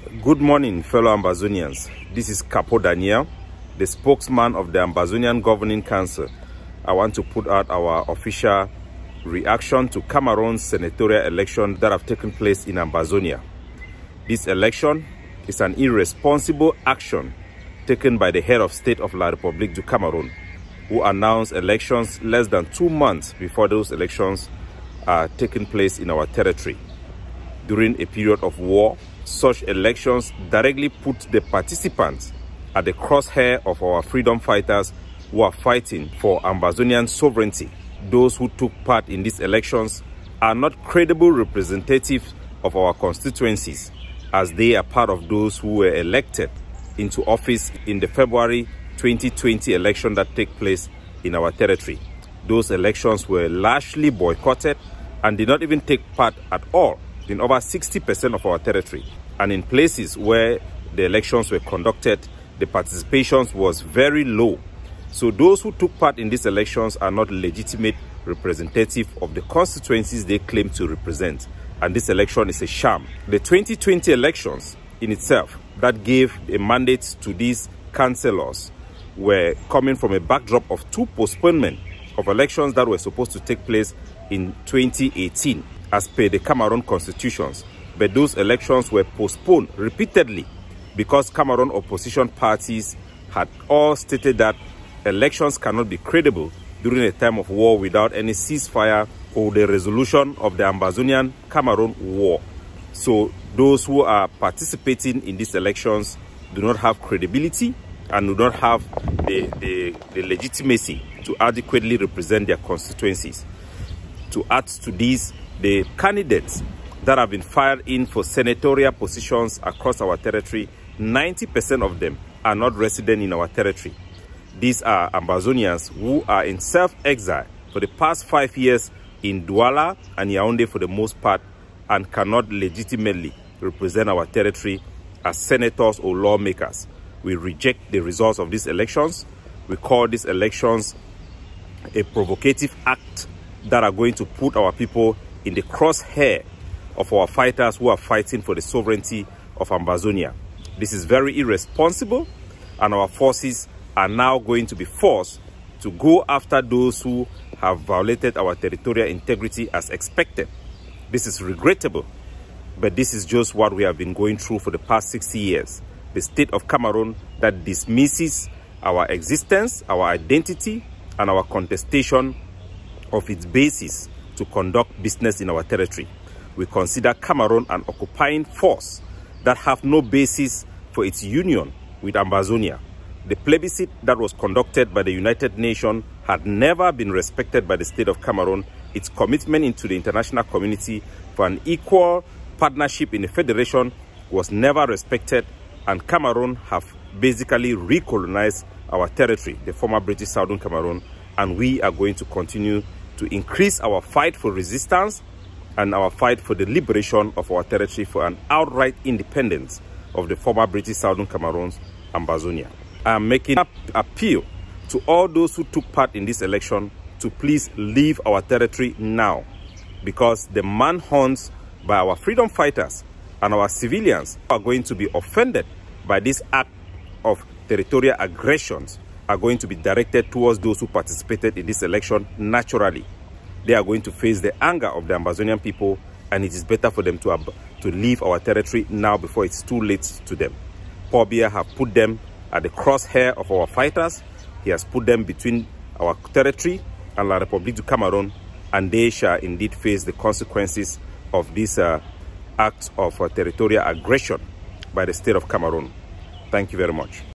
Good morning, fellow Ambazonians. This is Capo Daniel, the spokesman of the Ambazonian Governing Council. I want to put out our official reaction to Cameroon's senatorial election that have taken place in Ambazonia. This election is an irresponsible action taken by the head of state of La République du Cameroon, who announced elections less than 2 months before those elections are taking place in our territory. During a period of war, such elections directly put the participants at the crosshair of our freedom fighters who are fighting for Ambazonian sovereignty. Those who took part in these elections are not credible representatives of our constituencies, as they are part of those who were elected into office in the February 2020 election that took place in our territory. Those elections were largely boycotted and did not even take part at all in over 60% of our territory. And in places where the elections were conducted, the participation was very low. So those who took part in these elections are not legitimate representative of the constituencies they claim to represent. And this election is a sham. The 2020 elections in itself that gave a mandate to these councillors were coming from a backdrop of 2 postponements of elections that were supposed to take place in 2018 as per the Cameroon constitutions. But those elections were postponed repeatedly because Cameroon opposition parties had all stated that elections cannot be credible during a time of war without any ceasefire or the resolution of the Ambazonian Cameroon war. So those who are participating in these elections do not have credibility and do not have the legitimacy to adequately represent their constituencies. To add to these, the candidates that have been fired in for senatorial positions across our territory, 90% of them are not resident in our territory. These are Ambazonians who are in self-exile for the past 5 years in Douala and Yaoundé for the most part, and cannot legitimately represent our territory as senators or lawmakers. We reject the results of these elections. We call these elections a provocative act that are going to put our people in the crosshair of our fighters who are fighting for the sovereignty of Ambazonia. This is very irresponsible, and our forces are now going to be forced to go after those who have violated our territorial integrity as expected. This is regrettable, but this is just what we have been going through for the past 60 years. The state of Cameroon that dismisses our existence, our identity, and our contestation of its basis to conduct business in our territory. We consider Cameroon an occupying force that have no basis for its union with Ambazonia. The plebiscite that was conducted by the United Nations had never been respected by the state of Cameroon. Its commitment into the international community for an equal partnership in the federation was never respected, and Cameroon have basically recolonized our territory, the former British Southern Cameroon, and we are going to continue to increase our fight for resistance and our fight for the liberation of our territory for an outright independence of the former British Southern Cameroon's Ambazonia. I am making an appeal to all those who took part in this election to please leave our territory now, because the manhunts by our freedom fighters and our civilians are going to be offended by this act of territorial aggressions are going to be directed towards those who participated in this election naturally. They are going to face the anger of the Ambazonian people, and it is better for them to leave our territory now before it's too late to them. Paul Biya have put them at the crosshair of our fighters. He has put them between our territory and La République du Cameroon, and they shall indeed face the consequences of this act of territorial aggression by the state of Cameroon. Thank you very much.